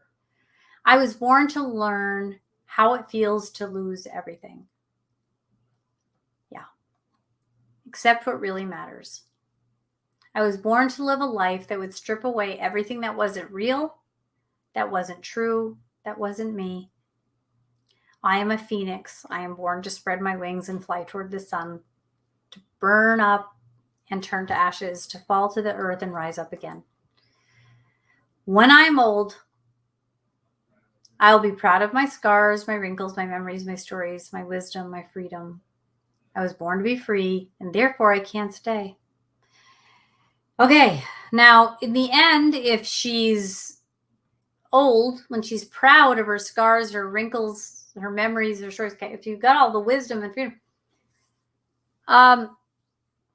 I was born to learn how it feels to lose everything. Yeah. Except what really matters. I was born to live a life that would strip away everything that wasn't real, that wasn't true, that wasn't me. I am a phoenix. I am born to spread my wings and fly toward the sun, to burn up and turn to ashes, to fall to the earth and rise up again. When I'm old, I'll be proud of my scars, my wrinkles, my memories, my stories, my wisdom, my freedom. I was born to be free, and therefore I can't stay. Okay, now in the end, if she's old, when she's proud of her scars, her wrinkles, her memories, her stories, if you've got all the wisdom and freedom,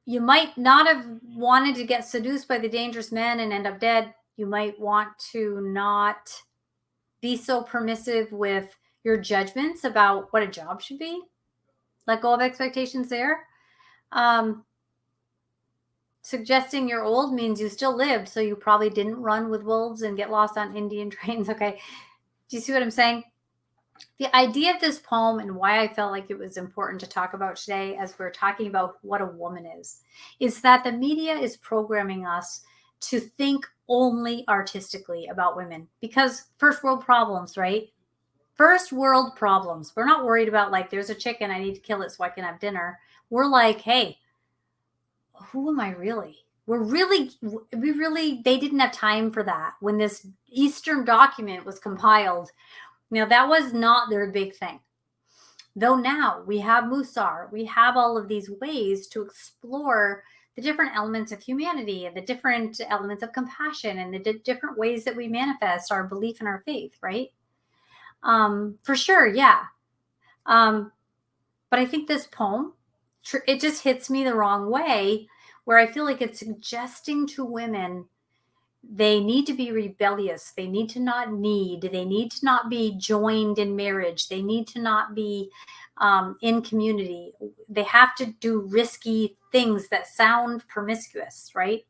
you might not have wanted to get seduced by the dangerous men and end up dead. You might want to not be so permissive with your judgments about what a job should be. Let go of expectations there. Suggesting you're old means you still lived, so you probably didn't run with wolves and get lost on Indian trains. Okay. Do you see what I'm saying? The idea of this poem and why I felt like it was important to talk about today as we're talking about what a woman is that the media is programming us to think only artistically about women, because first world problems, right? First world problems. We're not worried about like, there's a chicken, I need to kill it so I can have dinner. We're like, hey, who am I really? They didn't have time for that when this Eastern document was compiled. Now, that was not their big thing. Though now we have Musar, we have all of these ways to explore the different elements of humanity and the different elements of compassion and the different ways that we manifest our belief in our faith, right? For sure, yeah. But I think this poem, it just hits me the wrong way, where I feel like it's suggesting to women they need to be rebellious. They need to not be joined in marriage. They need to not be in community. They have to do risky things that sound promiscuous, right?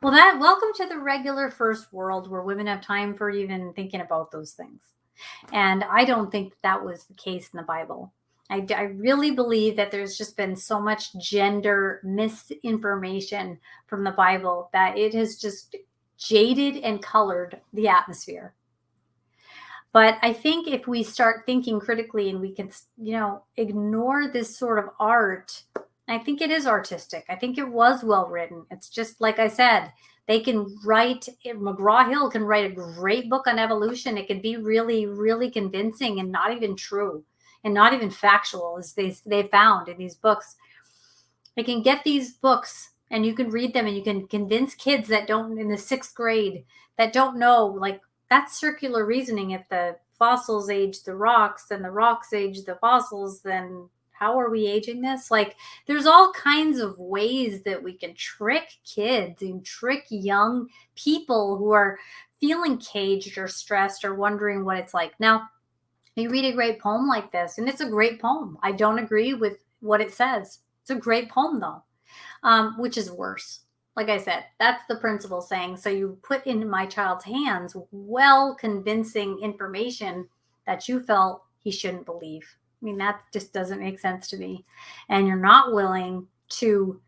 Well, welcome to the regular first world where women have time for even thinking about those things. And I don't think that was the case in the Bible. I really believe that there's just been so much gender misinformation from the Bible that it has just jaded and colored the atmosphere. But I think if we start thinking critically and we can, ignore this sort of art, I think it is artistic. I think it was well written. It's just like I said, they can write, McGraw-Hill can write a great book on evolution. It can be really, really convincing and not even true and not even factual, as they found in these books. They can get these books and you can read them and you can convince kids that don't, in the 6th grade, that don't know, like, that's circular reasoning. If the fossils age the rocks, then the rocks age the fossils, then how are we aging this? Like, there's all kinds of ways that we can trick kids and trick young people who are feeling caged or stressed or wondering what it's like. Now, you read a great poem like this, and it's a great poem. I don't agree with what it says. It's a great poem, though, which is worse. Like I said, that's the principal saying. So you put in my child's hands well convincing information that you felt he shouldn't believe. I mean, that just doesn't make sense to me. And you're not willing to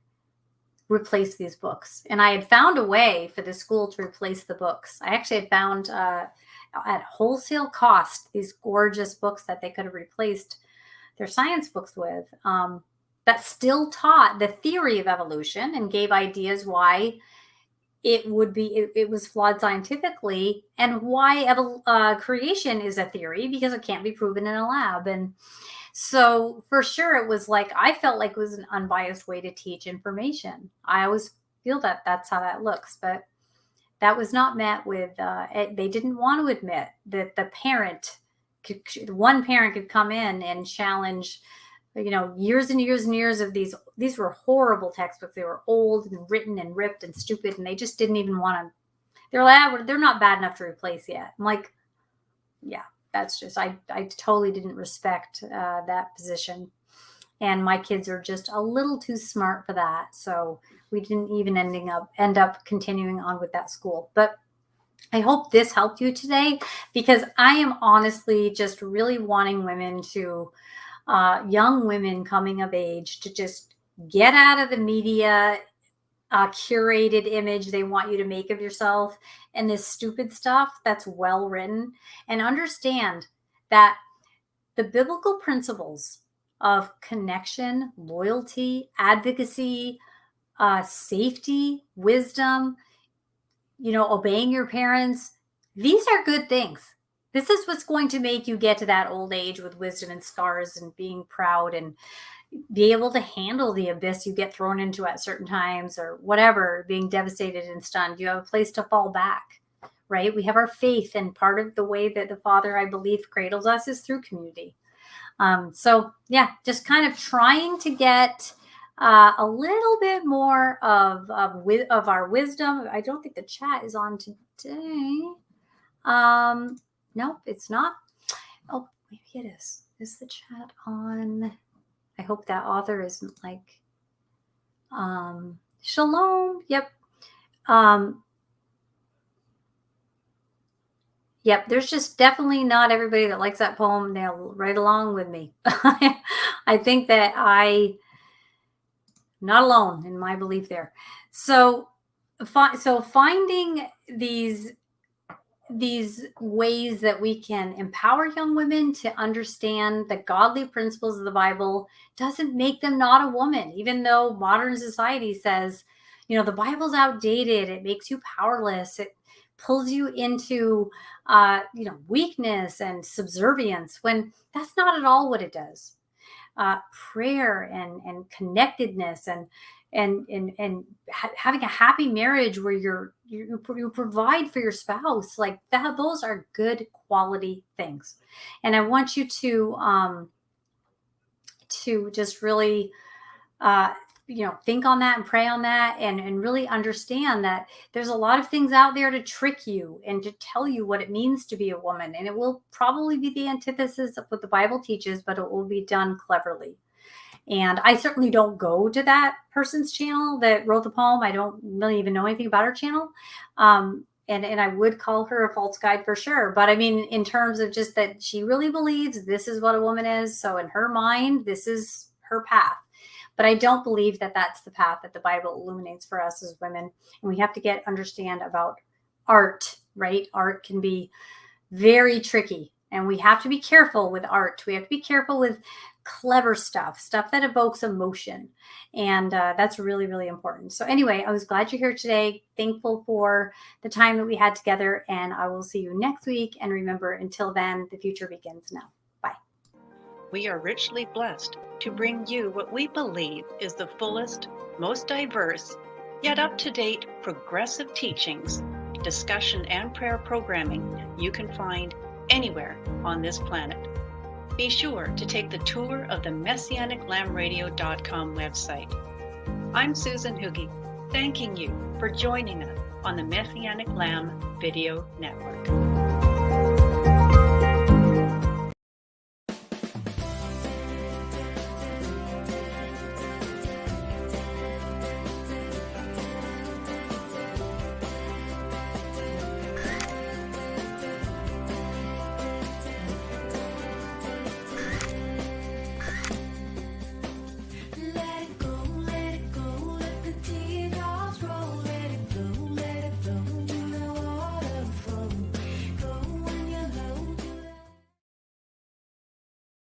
replace these books. And I had found a way for the school to replace the books. I actually had found at wholesale cost these gorgeous books that they could have replaced their science books with. That still taught the theory of evolution and gave ideas why it was flawed scientifically, and why creation is a theory, because it can't be proven in a lab. And so for sure, it was like, I felt like it was an unbiased way to teach information. I always feel that that's how that looks, but that was not met with, they didn't want to admit that one parent could come in and challenge, years and years and years of these were horrible textbooks. They were old and written and ripped and stupid, and they just didn't even want to. They're like, they're not bad enough to replace yet. I'm like, yeah, that's just, I totally didn't respect that position. And my kids are just a little too smart for that. So we didn't even end up continuing on with that school. But I hope this helped you today, because I am honestly just really wanting women to, young women coming of age, to just get out of the media curated image they want you to make of yourself and this stupid stuff that's well written, and understand that the biblical principles of connection, loyalty, advocacy, safety, wisdom, obeying your parents, these are good things. This is what's going to make you get to that old age with wisdom and scars and being proud and be able to handle the abyss you get thrown into at certain times, or whatever, being devastated and stunned. You have a place to fall back, right? We have our faith, and part of the way that the Father, I believe, cradles us is through community. So yeah, just kind of trying to get a little bit more of our wisdom. I don't think the chat is on today. Nope, it's not. Oh, maybe it is. Is the chat on? I hope that author isn't like, Shalom. Yep. Yep. There's just definitely not everybody that likes that poem. They'll right along with me. I think that I'm not alone in my belief there. So finding these ways that we can empower young women to understand the godly principles of the Bible doesn't make them not a woman, even though modern society says, the Bible's outdated. It makes you powerless. It pulls you into, weakness and subservience, when that's not at all what it does. Prayer and connectedness and having a happy marriage where you provide for your spouse, like that, those are good quality things. And I want you to just really think on that and pray on that, and really understand that there's a lot of things out there to trick you and to tell you what it means to be a woman. And it will probably be the antithesis of what the Bible teaches, but it will be done cleverly. And I certainly don't go to that person's channel that wrote the poem. I don't really even know anything about her channel. And I would call her a false guide for sure. But I mean, in terms of just that she really believes this is what a woman is. So in her mind, this is her path. But I don't believe that that's the path that the Bible illuminates for us as women. And we have to understand about art, right? Art can be very tricky. And we have to be careful with art. We have to be careful with clever stuff that evokes emotion. And that's really, really important. So anyway, I was glad you're here today. Thankful for the time that we had together. And I will see you next week. And remember, until then, the future begins now. Bye. We are richly blessed to bring you what we believe is the fullest, most diverse, yet up-to-date progressive teachings, discussion, and prayer programming you can find anywhere on this planet. Be sure to take the tour of the MessianicLambRadio.com website. I'm Susan Hoogie, thanking you for joining us on the Messianic Lamb Video Network.